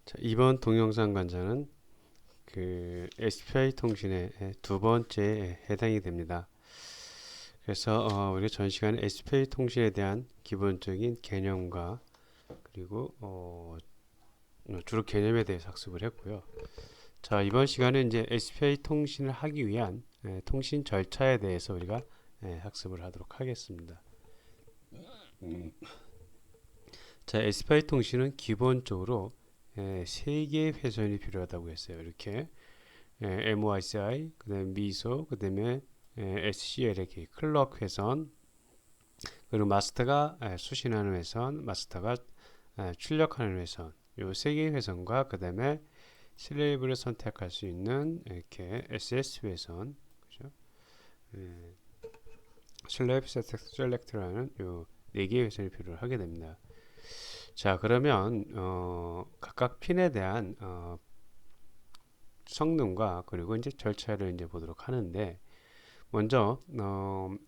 자, 이번 동영상 관장은 그 SPI 통신의 두 번째에 해당이 됩니다. 그래서 우리가 전 시간에 SPI 통신에 대한 기본적인 개념과 그리고 주로 개념에 대해서 학습을 했고요. 자, 이번 시간에 이제 SPI 통신을 하기 위한 통신 절차에 대해서 우리가 학습을 하도록 하겠습니다. 자, SPI 통신은 기본적으로 세 개의 회선이 필요하다고 했어요. 이렇게 MOICI, 그다음에 미소, 그다음에 SCLAK 클럭 회선, 그리고 마스터가 수신하는 회선, 마스터가 출력하는 회선, 요 세 개의 회선과 그다음에 슬레이브를 선택할 수 있는 이렇게 SS 회선, 그죠? 슬레이브 셀렉트라는 요 네 개의 회선이 필요하게 됩니다. 자, 그러면 각각 핀에 대한 성능과 그리고 이제 절차를 이제 보도록 하는데, 먼저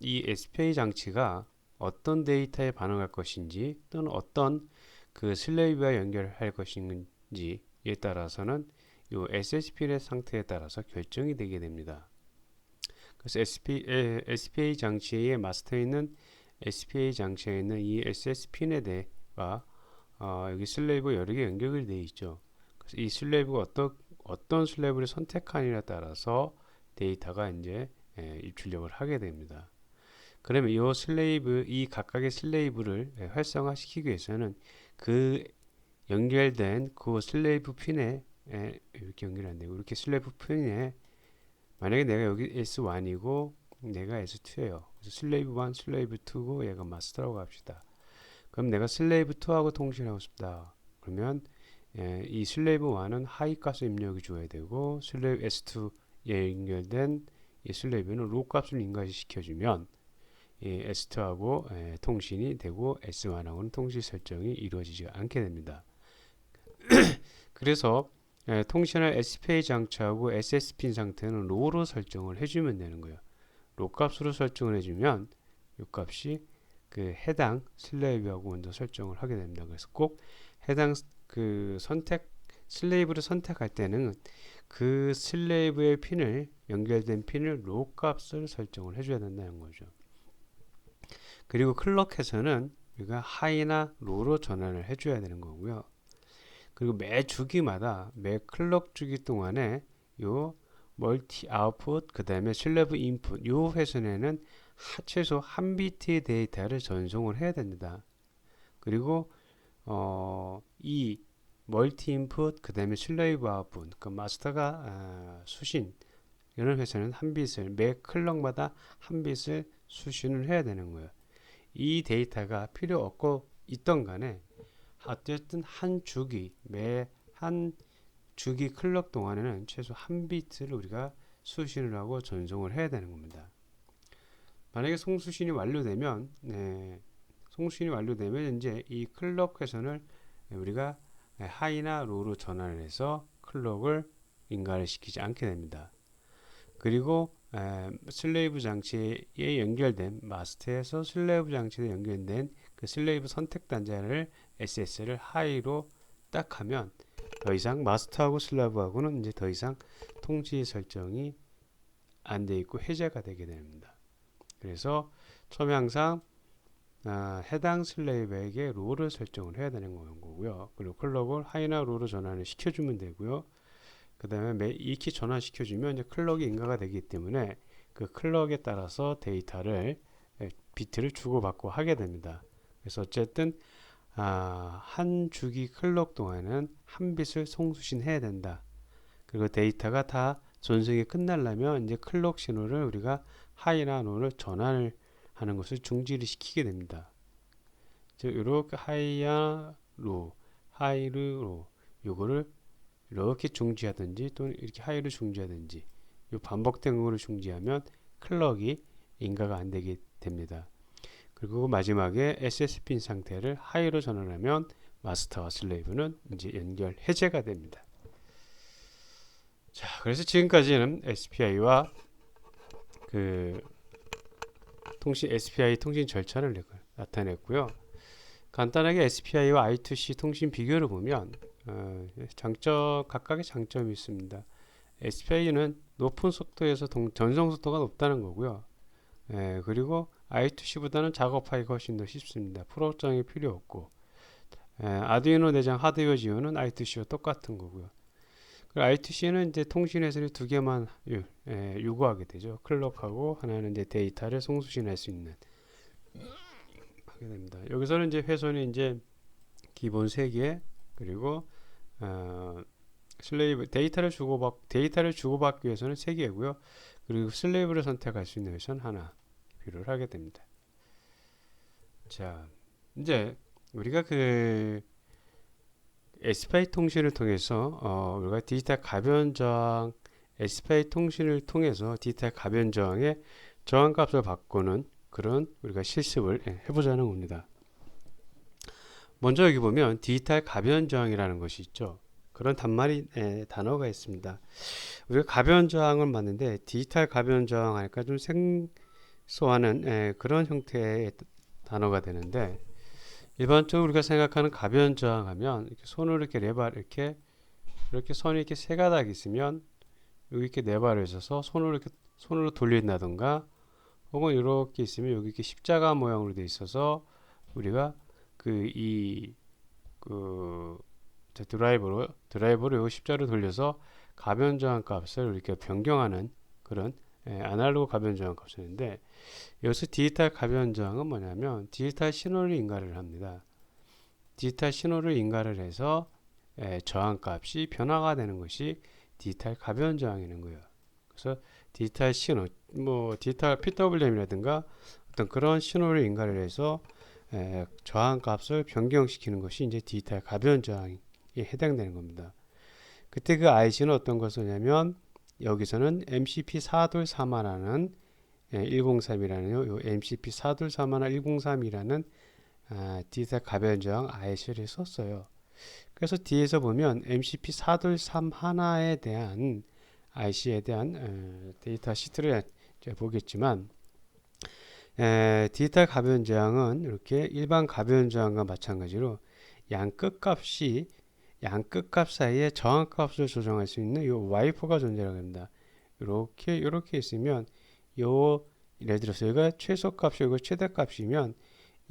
이 SPI 장치가 어떤 데이터에 반응할 것인지 또는 어떤 그 슬레이브와 연결할 것인지에 따라서는 이 SSP의 상태에 따라서 결정이 되게 됩니다. 그래서 SPA 장치의 마스터에 있는 SPA 장치에 있는 이 SS핀에 대해가 여기 슬레이브 여러 개 연결이 되어 있죠. 그래서 이 슬레이브가 어떤 슬레이브를 선택하느냐에 따라서 데이터가 이제 입출력을 하게 됩니다. 그러면 이 각각의 슬레이브를 활성화시키기 위해서는 그 연결된 그 슬레이브 핀에 이렇게 연결이 안 되고 이렇게 슬레이브 핀에 만약에 내가 여기 S1이고 내가 S2예요. 그래서 슬레이브 1, 슬레이브 2고 얘가 마스터라고 합시다. 그럼 내가 슬레이브 2하고 통신하고 싶다. 그러면 이 슬레이브 1은 하이 값을 입력해 줘야 되고 슬레이브 S2에 연결된 이 슬레이브는 로 값을 인가시켜주면 이 S2하고 통신이 되고 S1하고는 통신 설정이 이루어지지 않게 됩니다. 그래서 통신할 SPA 장치하고 SS핀 상태는 로로 설정을 해주면 되는 거예요. 로 값으로 설정을 해주면 이 값이 그 해당 슬레이브하고 먼저 설정을 하게 됩니다. 그래서 꼭 해당 그 슬레이브를 선택할 때는 그 슬레이브의 핀을 연결된 핀을 로 값을 설정을 해줘야 된다는 거죠. 그리고 클럭에서는 우리가 하이나 로로 전환을 해줘야 되는 거고요. 그리고 매 주기마다 매 클럭 주기 동안에 요 멀티 아웃풋 그 다음에 슬래브 인풋 요 회선에는 최소 한 비트의 데이터를 전송을 해야 됩니다. 그리고 이 멀티 인풋 그 다음에 슬레이브 아웃풋 그 마스터가 수신 이런 회선은 한 bit을 매 클럭마다 한 bit을 수신을 해야 되는 거예요. 이 데이터가 필요 없고 있던 간에 어쨌든 매 한 주기 클럭 동안에는 최소 한 비트를 우리가 수신을 하고 전송을 해야 되는 겁니다. 만약에 송수신이 완료되면 이제 이 클럭 회선을 우리가 하이나 로로 전환을 해서 클럭을 인가를 시키지 않게 됩니다. 그리고 슬레이브 장치에 연결된 마스터에서 슬레이브 장치에 연결된 그 슬레이브 선택 단자를 SS를 하이로 딱 하면 더 이상 마스터하고 슬레이브하고는 이제 더 이상 통지 설정이 안 돼 있고 해제가 되게 됩니다. 그래서 처음에 항상 해당 슬레이브에게 롤을 설정을 해야 되는 거고요. 그리고 클럭을 하이나 로로 전환을 시켜주면 되고요. 그 다음에 이키 전환시켜주면 이제 클럭이 인가가 되기 때문에 그 클럭에 따라서 데이터를 비트를 주고받고 하게 됩니다. 그래서 어쨌든 한 주기 클럭 동안은 한 bit을 송수신해야 된다. 그리고 데이터가 다 전송이 끝나려면 이제 클럭 신호를 우리가 하이나 로를 전환을 하는 것을 중지를 시키게 됩니다. 이렇게 하이야 로, 하이르 로 요거를 이렇게 중지하든지 또는 이렇게 하이로 중지하든지 이 반복된 거를 중지하면 클럭이 인가가 안 되게 됩니다. 그리고 마지막에 SS핀 상태를 하이로 전환하면 마스터와 슬레이브는 이제 연결 해제가 됩니다. 자, 그래서 지금까지는 SPI와 그 SPI 통신 절차를 나타냈고요. 간단하게 SPI와 I2C 통신 비교를 보면 각각의 장점이 있습니다. SPI는 높은 속도에서 전송 속도가 높다는 거고요. 그리고 I2C보다는 작업하기가 훨씬 더 쉽습니다. 프로그램이 필요 없고, 아두이노 내장 하드웨어 지원은 I2C와 똑같은 거고요. 그리고 I2C는 이제 통신 해설이 두 개만 요구하게 되죠. 클럭하고 하나는 이제 데이터를 송수신할 수 있는 하게 됩니다. 여기서는 이제 훼손이 이제 기본 3개, 그리고 슬레이브 데이터를 주고받기 위해서는 3개고요. 그리고 슬레이브를 선택할 수 있는 것은 하나 필요를 하게 됩니다. 자, 이제 우리가 그 SPI 통신을 통해서 우리가 디지털 가변 저항 SPI 통신을 통해서 디지털 가변 저항의 저항값을 바꾸는 그런 우리가 실습을 해보자는 겁니다. 먼저 여기 보면 디지털 가변 저항이라는 것이 있죠. 그런 단어가 있습니다. 우리가 가변 저항을 맞는데 디지털 가변 저항 하니까 좀 생소하는 그런 형태의 단어가 되는데, 일반적으로 우리가 생각하는 가변 저항하면 이렇게 손으로 이렇게 이렇게 선이 이렇게 세 가닥 있으면 여기 이렇게 네 발을 있어서 손으로 돌린다던가, 혹은 이렇게 있으면 여기 이렇게 십자가 모양으로 되어 있어서 우리가 드라이버로 이 십자로 돌려서 가변 저항 값을 이렇게 변경하는 그런 아날로그 가변 저항 값이었는데, 여기서 디지털 가변 저항은 뭐냐면 디지털 신호를 인가를 합니다. 디지털 신호를 인가를 해서 저항 값이 변화가 되는 것이 디지털 가변 저항이라는 거예요. 그래서 디지털 신호, 디지털 PWM이라든가 어떤 그런 신호를 인가를 해서 저항 값을 변경시키는 것이 이제 디지털 가변 저항에 해당되는 겁니다. 그때 그 IC는 어떤 것을 하냐면, 여기서는 MCP423라는 103이라는 요 MCP423 103이라는 디지털 가변 저항 IC를 썼어요. 그래서 뒤에서 보면 MCP423 하나에 대한 IC에 대한 데이터 시트를 보겠지만, 디지털 가변 저항은 이렇게 일반 가변 저항과 마찬가지로 양끝 값 사이에 저항 값을 조정할 수 있는 요 와이퍼가 존재하게 됩니다. 이렇게 있으면 예를 들어서 여기가 최소 값이고 최대 값이면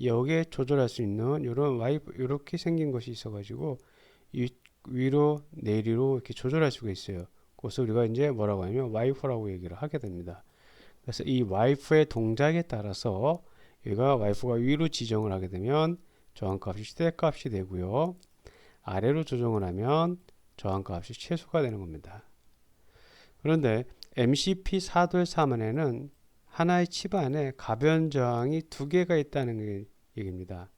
여기에 조절할 수 있는 이런 와이퍼, 이렇게 생긴 것이 있어가지고 위로 내리로 이렇게 조절할 수가 있어요. 그래서 우리가 이제 뭐라고 하냐면 와이퍼라고 얘기를 하게 됩니다. 그래서 이 와이프의 동작에 따라서 여기가 와이프가 위로 지정을 하게 되면 저항값이 최대값이 되고요. 아래로 조정을 하면 저항값이 최소가 되는 겁니다. 그런데 MCP423에는 하나의 칩 안에 가변 저항이 2개가 있다는 얘기입니다.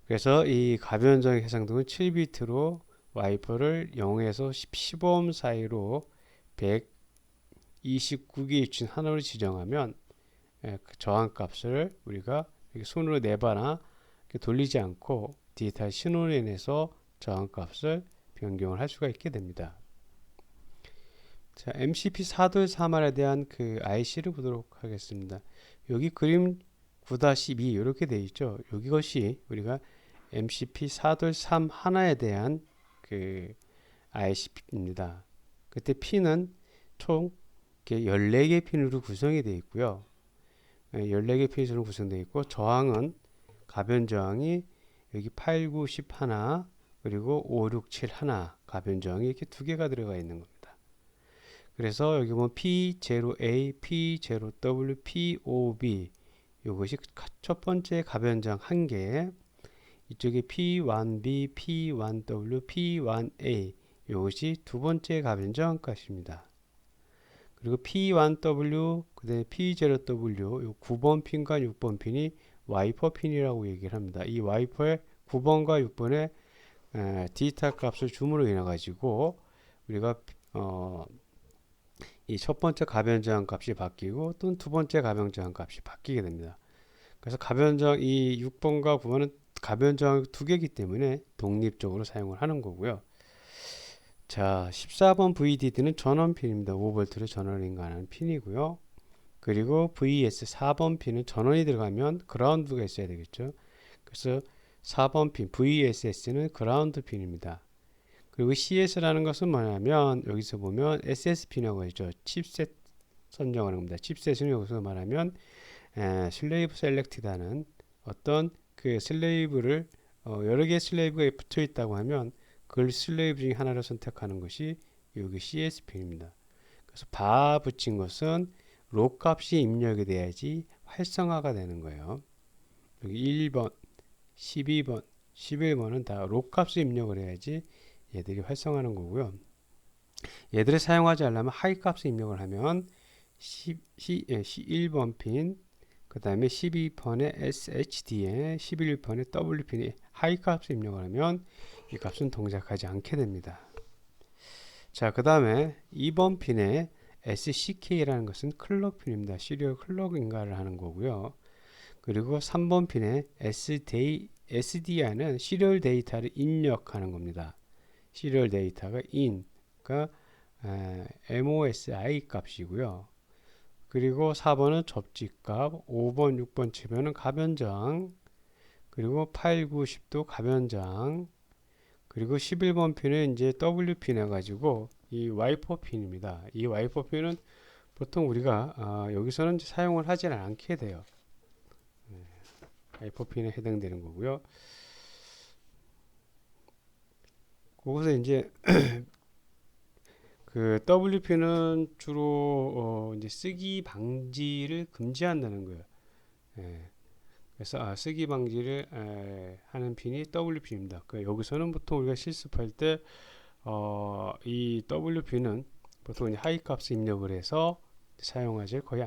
그래서 이 가변 저항 해상도는 7비트로 와이퍼를 0에서 15옴 사이로 129개 입친 하나로 지정하면 그 저항 값을 우리가 손으로 내봐나 돌리지 않고 디지털 신호로 인해서 저항 값을 변경을 할 수가 있게 됩니다. 자, MCP423에 대한 그 IC를 보도록 하겠습니다. 여기 그림 9-2 이렇게 되어 있죠. 이것이 우리가 MCP423 하나에 대한 그 IC입니다. 그때 핀은 총 14개 핀으로 구성이 되어 있고요. 14개 핀으로 구성되어 있고, 저항은 가변 저항이 여기 8, 9, 10 하나, 그리고 5, 6, 7 하나 가변 저항이 이렇게 2개가 들어가 있는 겁니다. 그래서 여기 보면 P0A, P0W, POB 이것이 첫 번째 가변 저항 1개, 이쪽에 P1B, P1W, P1A 이것이 두 번째 가변 저항 값입니다. 그리고 P1W, 그 다음에 P0W, 요 9번 핀과 6번 핀이 와이퍼 핀이라고 얘기를 합니다. 이 와이퍼의 9번과 6번의 디지털 값을 줌으로 인해 가지고 우리가 이 첫 번째 가변 저항 값이 바뀌고 또는 두 번째 가변 저항 값이 바뀌게 됩니다. 그래서 이 6번과 9번은 가변 저항 2개이기 때문에 독립적으로 사용을 하는 거고요. 자, 14번 VDD는 전원 핀입니다. 5V를 전원을 인가하는 핀이고요. 그리고 VS 4번 핀은 전원이 들어가면 그라운드가 있어야 되겠죠. 그래서 4번 핀 VSS는 그라운드 핀입니다. 그리고 CS라는 것은 뭐냐면 여기서 보면 SSP라고 하죠. 칩셋 선정하는 겁니다. 칩셋은 여기서 말하면 슬레이브 셀렉티드하는 어떤 그 슬레이브를 여러 개의 슬레이브가 붙어 있다고 하면 그 슬레이브 중에 하나를 선택하는 것이 여기 CSP입니다. 그래서 바 붙인 것은 로 값이 입력이 돼야지 활성화가 되는 거예요. 여기 1번, 12번, 11번은 다 로 값을 입력을 해야지 얘들이 활성화하는 거고요. 얘들을 사용하지 않으려면 하이 값을 입력을 하면 1번 핀, 그 다음에 12번의 SHD에 11번의 WP인이 하이 값을 입력을 하면 이 값은 동작하지 않게 됩니다. 자, 그 다음에 2번 핀에 SCK라는 것은 클럭 핀입니다. 시리얼 클럭 인가를 하는 거고요. 그리고 3번 핀에 SDI는 시리얼 데이터를 입력하는 겁니다. 시리얼 데이터가 in가 MOSI 값이고요. 그리고 4번은 접지값, 5번, 6번, 7번은 가변장, 그리고 8, 9, 10도 가변장, 그리고 11번 핀은 이제 WP 해가지고 이 와이퍼 핀입니다. 이 와이퍼 핀은 보통 우리가 여기서는 사용을 하지는 않게 돼요. 와이퍼 핀에 해당되는 거고요. 거기서 이제 그 WP는 주로 이제 쓰기 방지를 금지한다는 거예요. 그래서 쓰기 방지를 하는 핀이 WP입니다. 여기서는 보통 우리가 실습할 때 이 WP는 보통 이제 하이 값을 입력을 해서 사용하지 거의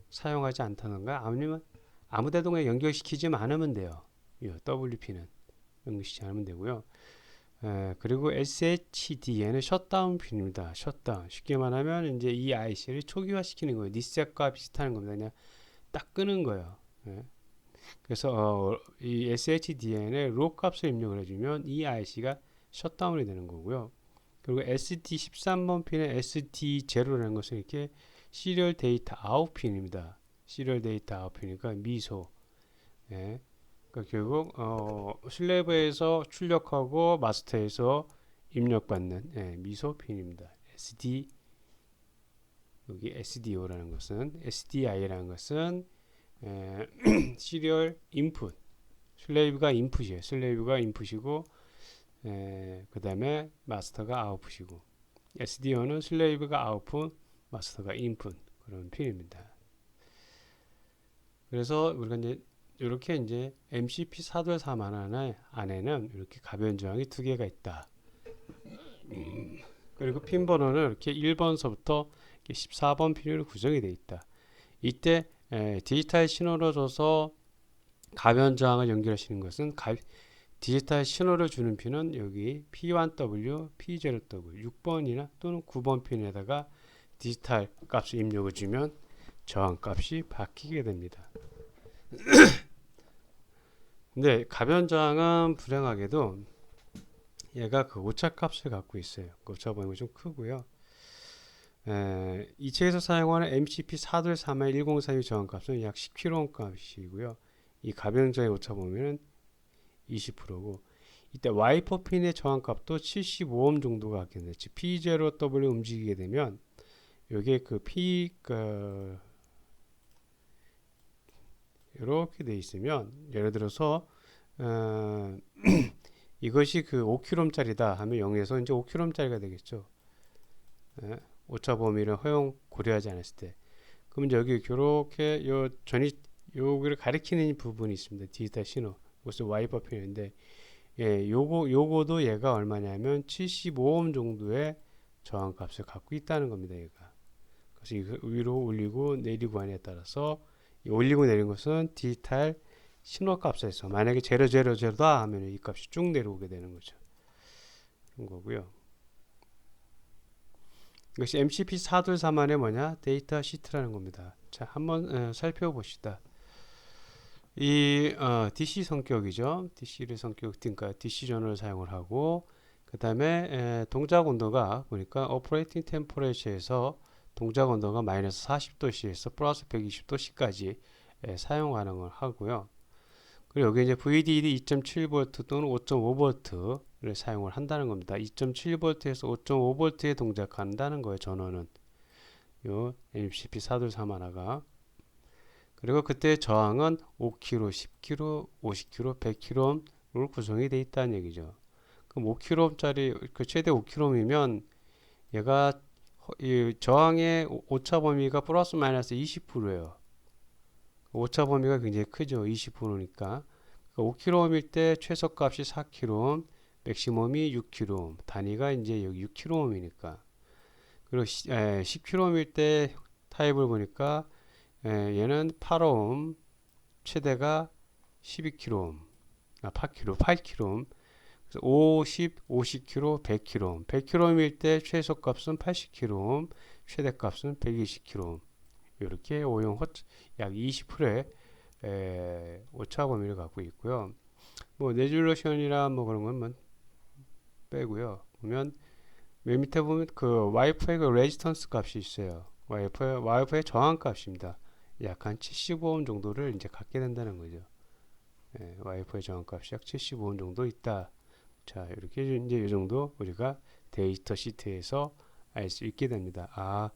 사용하지 않다던가 아니면 아무데도 그냥 연결시키지 않으면 돼요. 이 WP는 연결시키지 않으면 되고요. 그리고 SHD에는 셧다운 핀입니다. 셧다운. 쉽게 말하면 이제 이 IC를 초기화시키는 거예요. 니셋과 비슷한 겁니다. 그냥 딱 끄는 거예요. 그래서 이 SHDN에 로 값을 입력을 해주면 이 IC가 셧다운이 되는 거고요. 그리고 SD 13번 핀의 SD0라는 것은 이렇게 시리얼 데이터 아웃 핀입니다. 시리얼 데이터 아웃 핀이니까 미소. 그러니까 결국 슬래브에서 출력하고 마스터에서 입력받는 미소 핀입니다. SD 여기 SDO라는 것은 SDI라는 것은 시리얼 인풋 슬레이브가 인풋이에요. 슬레이브가 인풋이고 그 다음에 마스터가 아웃풋이고 SDO는 슬레이브가 아웃풋 마스터가 인풋 그런 핀입니다. 그래서 우리가 이렇게 이제 MCP 4.3 안에는 이렇게 가변 저항이 두 개가 있다. 그리고 핀 번호는 이렇게 1번서부터 14번 핀으로 구성이 되어 있다. 이때 디지털 신호를 줘서 가변 저항을 연결하시는 것은 디지털 신호를 주는 핀은 여기 P1W, P0W, 6번이나 또는 9번 핀에다가 디지털 값을 입력을 주면 저항 값이 바뀌게 됩니다. 근데 가변 저항은 불행하게도 얘가 그 오차값을 갖고 있어요. 그 오차 범위가 좀 크고요. 이 책에서 사용하는 MCP 4.3의 1032 저항값은 약 10kΩ 값이고요. 이 가변 저항의 오차 범위는 20%고 이때 와이퍼 핀의 저항값도 75옴 정도가 갖겠네요. 즉 P0W 움직이게 되면 여기에 그 P 이렇게 돼 있으면 예를 들어서 이것이 그 5kΩ짜리다 하면 0에서 이제 5kΩ짜리가 되겠죠. 오차 범위를 허용 고려하지 않았을 때. 그럼 이제 여기 이렇게 여기를 가리키는 부분이 있습니다. 디지털 신호. 이것은 와이퍼 핀인데 요거도 얘가 얼마냐면 75옴 정도의 저항 값을 갖고 있다는 겁니다. 얘가. 그래서 이거 위로 올리고 내리고 하냐에 따라서 올리고 내린 것은 디지털 신호 값에서 만약에 000다 하면 이 값이 쭉 내려오게 되는 거죠. 그런 거고요. 이것이 MCP 4.3안에 뭐냐? 데이터 시트라는 겁니다. 자, 한번 살펴봅시다. 이 DC 성격이죠. DC를 그러니까 DC 전원을 사용을 하고 그 다음에 동작 온도가 보니까 오퍼레이팅 템퍼레이처에서 동작 온도가 마이너스 40도씨에서 플러스 120도씨까지 사용 가능을 하고요. 그리고 여기 이제 VDD 2.7V 또는 5.5V를 사용을 한다는 겁니다. 2.7V에서 5.5V에 동작한다는 거예요. 전원은 요 MCP4231가. 그리고 그때 저항은 5kΩ, 10kΩ, 50kΩ, 100kΩ로 구성이 되어 있다는 얘기죠. 그럼 5kΩ짜리 그 최대 5kΩ이면 얘가 이 저항의 오차 범위가 플러스 마이너스 20%예요. 오차 범위가 굉장히 크죠. 20%니까. 5kΩ일 때 최소값이 4kΩ, 맥시멈이 6kΩ. 단위가 이제 여기 6kΩ이니까. 그리고 10kΩ일 때 타입을 보니까 얘는 8옴, 최대가 12kΩ, 8kΩ. 그래서 50, 50kΩ, 100kΩ. 100kΩ일 때 최소값은 80kΩ, 최대값은 120kΩ. 이렇게 오용 약 20%의 오차 범위를 갖고 있고요. 뭐 레졸루션이나 뭐 그런 건 빼고요. 보면 맨 밑에 보면 그 와이파이 그 레지스턴스 값이 있어요. 와이파이 저항 값입니다. 약 한 75옴 정도를 이제 갖게 된다는 거죠. 와이파이 저항 값이 약 75옴 정도 있다. 자, 이렇게 이제 이 정도 우리가 데이터 시트에서 알 수 있게 됩니다. 아,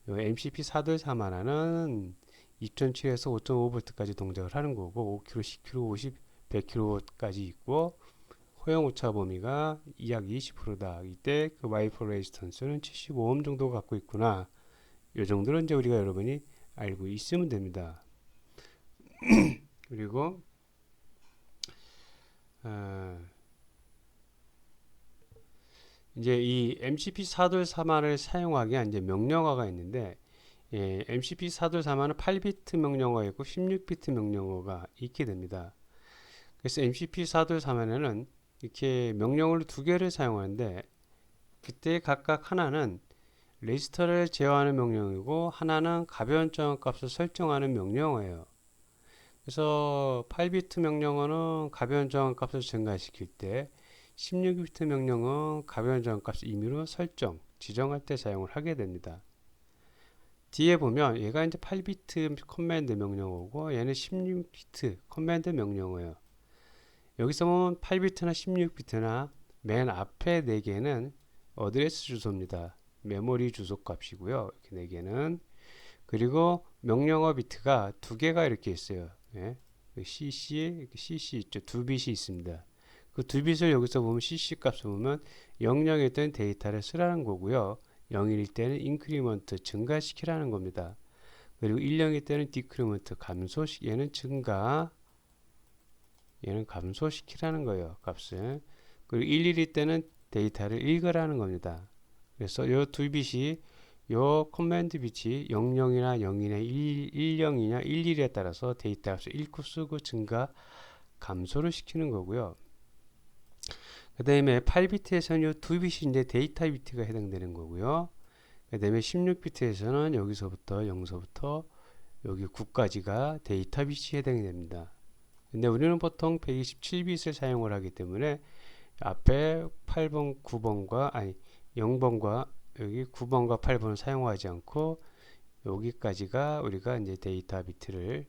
MCP4231은 2.7에서 5.5V까지 동작을 하는 거고 5kg, 10kg, 50, 100kg까지 있고 허용 오차 범위가 약 20%다. 이때 그 와이퍼 레지스턴스는 75옴 정도 갖고 있구나. 이 정도는 이제 우리가 여러분이 알고 있으면 됩니다. 그리고 이제 이 MCP4231을 사용하기 위한 이제 명령어가 있는데 MCP4231은 8비트 명령어가 있고 16비트 명령어가 있게 됩니다. 그래서 MCP4231에는 이렇게 명령어를 두 개를 사용하는데 그때 각각 하나는 레지스터를 제어하는 명령이고 하나는 가변 저항 값을 설정하는 명령어예요. 그래서 8비트 명령어는 가변 저항 값을 증가시킬 때 16비트 명령은 가변 저항 값을 임의로 지정할 때 사용을 하게 됩니다. 뒤에 보면 얘가 이제 8비트 커맨드 명령어고 얘는 16비트 커맨드 명령어예요. 여기서 보면 8비트나 16비트나 맨 앞에 4개는 어드레스 주소입니다. 메모리 주소 값이고요. 이렇게 4개는. 그리고 명령어 비트가 2개가 이렇게 있어요. CC 있죠. 2빛이 있습니다. 그 2빛을 여기서 보면 CC 값을 보면 00일 때는 데이터를 쓰라는 거고요. 0일일 때는 인크리먼트 증가시키라는 겁니다. 그리고 10일 때는 디크리먼트 얘는 증가, 얘는 감소시키라는 거예요. 값을. 그리고 11일 때는 데이터를 읽으라는 겁니다. 그래서 이 2빛이 요 커맨드 빛이 00이나 0이나 10이냐 11에 따라서 데이터 값을 읽고 쓰고 증가, 감소를 시키는 거고요. 그 다음에 8비트에서는 요 2빛이 이제 데이터 비트가 해당되는 거고요. 그 다음에 16비트에서는 여기서부터 0서부터 여기 9까지가 데이터 빛이 해당이 됩니다. 근데 우리는 보통 127빛을 사용을 하기 때문에 앞에 8번, 9번과 0번과 여기 9번과 8번을 사용하지 않고 여기까지가 우리가 이제 데이터 비트를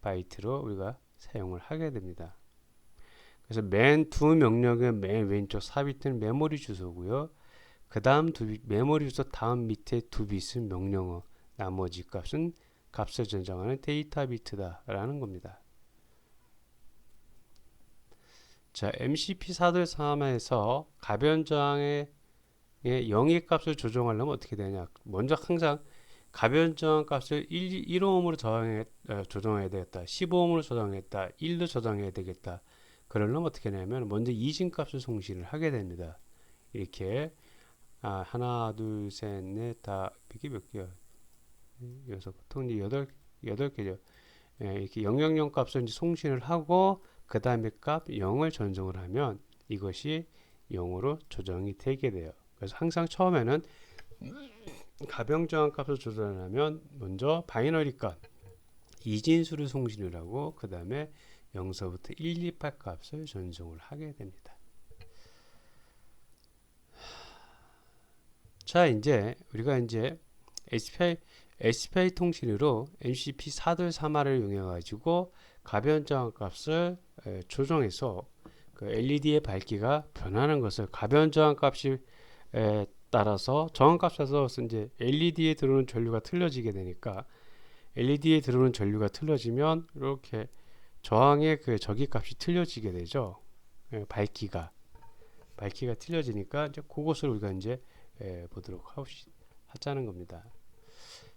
바이트로 우리가 사용을 하게 됩니다. 그래서 맨 두 명령의 맨 왼쪽 4비트는 메모리 주소고요. 그 다음 메모리 주소 다음 밑에 2빛은 명령어, 나머지 값을 전송하는 데이터 비트다 라는 겁니다. 자, MCP4231에서 가변 저항의 영입 값을 조정하려면 어떻게 되냐? 먼저 항상 가변 저항 값을 1옴으로 조정해야 되겠다. 15옴으로 조정했다. 1로 조정해야 되겠다. 그러려면 어떻게 하냐면 먼저 이진 값을 송신을 하게 됩니다. 이렇게 하나, 둘, 셋, 넷, 다 이게 몇 개야? 여섯, 보통 이제 8개죠. 이렇게 000 값을 이제 송신을 하고 그 다음에 값 0을 전송을 하면 이것이 0으로 조정이 되게 돼요. 그래서 항상 처음에는 가변 저항 값을 조절하면 먼저 바이너리 값 이진수를 송신을 하고 그 다음에 0서부터 128 값을 전송을 하게 됩니다. 자, 이제 우리가 이제 SPI 통신으로 MCP423를 이용해 가지고 가변 저항 값을 조정해서 그 LED의 밝기가 변하는 것을 가변 저항 값이 따라서 저항 값에서 이제 LED에 들어오는 전류가 틀려지게 되니까 LED에 들어오는 전류가 틀려지면 이렇게 저항의 그 저기 값이 틀려지게 되죠. 밝기가 틀려지니까 이제 그것을 우리가 이제 보도록 하자는 겁니다.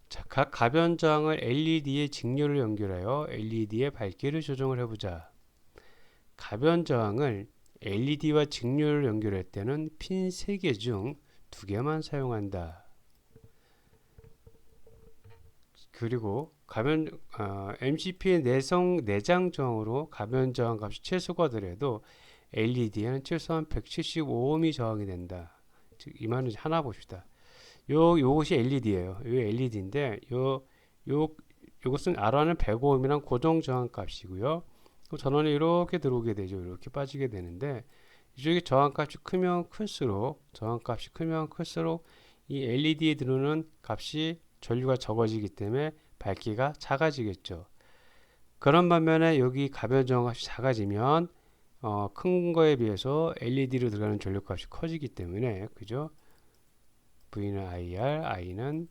자, 각 가변 저항을 LED의 직료를 연결하여 LED의 밝기를 조정을 해보자. 가변 저항을 LED와 직료를 연결할 때는 핀 3개 중 2개만 사용한다. 그리고 MCP의 내장 저항으로 가변 저항 값이 최소가 되더라도 LED에는 최소한 175ohm이 저항이 된다. 즉 이 말은 하나 봅시다. 요것이 LED예요. 요 LED인데 요것은 R화는 105ohm이랑 고정 저항 값이고요. 전원이 이렇게 들어오게 되죠. 이렇게 빠지게 되는데 이쪽에 저항 값이 크면 클수록 이 LED에 들어오는 값이 전류가 적어지기 때문에 밝기가 작아지겠죠. 그런 반면에 여기 가변 저항 값이 작아지면 큰 거에 비해서 LED로 들어가는 전류 값이 커지기 때문에 그죠? V는 IR, I는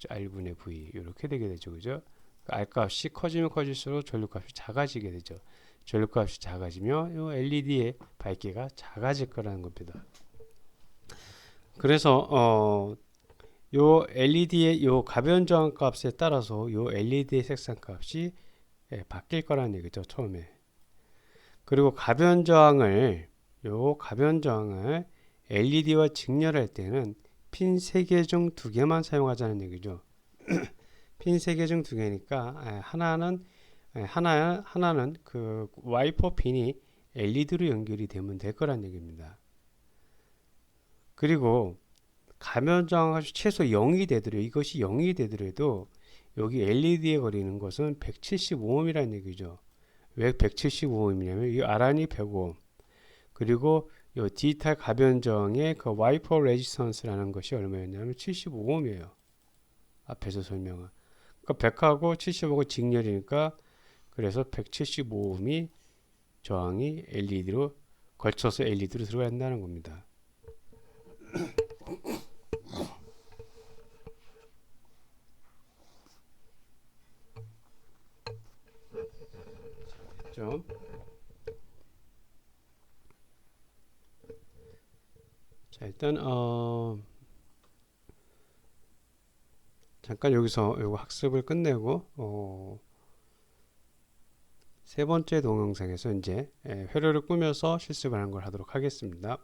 R분의 V 이렇게 되게 되죠. 그죠? R 값이 커지면 커질수록 전류 값이 작아지게 되죠. 전류 값이 작아지면 이 LED의 밝기가 작아질 거라는 겁니다. 그래서 요 LED의 요 가변 저항 값에 따라서 요 LED의 색상 값이 바뀔 거라는 얘기죠. 처음에. 그리고 가변 저항을 LED와 직렬할 때는 핀 3개 중 2개만 사용하자는 얘기죠. 핀 3개 중 2개니까 하나는 그 와이퍼 핀이 LED로 연결이 되면 될 거란 얘기입니다. 그리고 가변 저항 값이 최소 0이 되더라도 이것이 0이 되더라도 여기 LED에 걸리는 것은 175ohm이라는 얘기죠. 왜 175ohm이냐면 이 R안이 105ohm 그리고 이 디지털 가변 저항의 그 와이퍼 레지스턴스라는 것이 얼마였냐면 75ohm이에요. 앞에서 설명한. 그러니까 100하고 75가 직렬이니까 그래서 175ohm이 저항이 LED로 걸쳐서 LED로 들어간다는 겁니다. 됐죠? 자, 일단 잠깐 여기서 이거 학습을 끝내고 세 번째 동영상에서 이제 회로를 꾸며서 실습을 하는 걸 하도록 하겠습니다.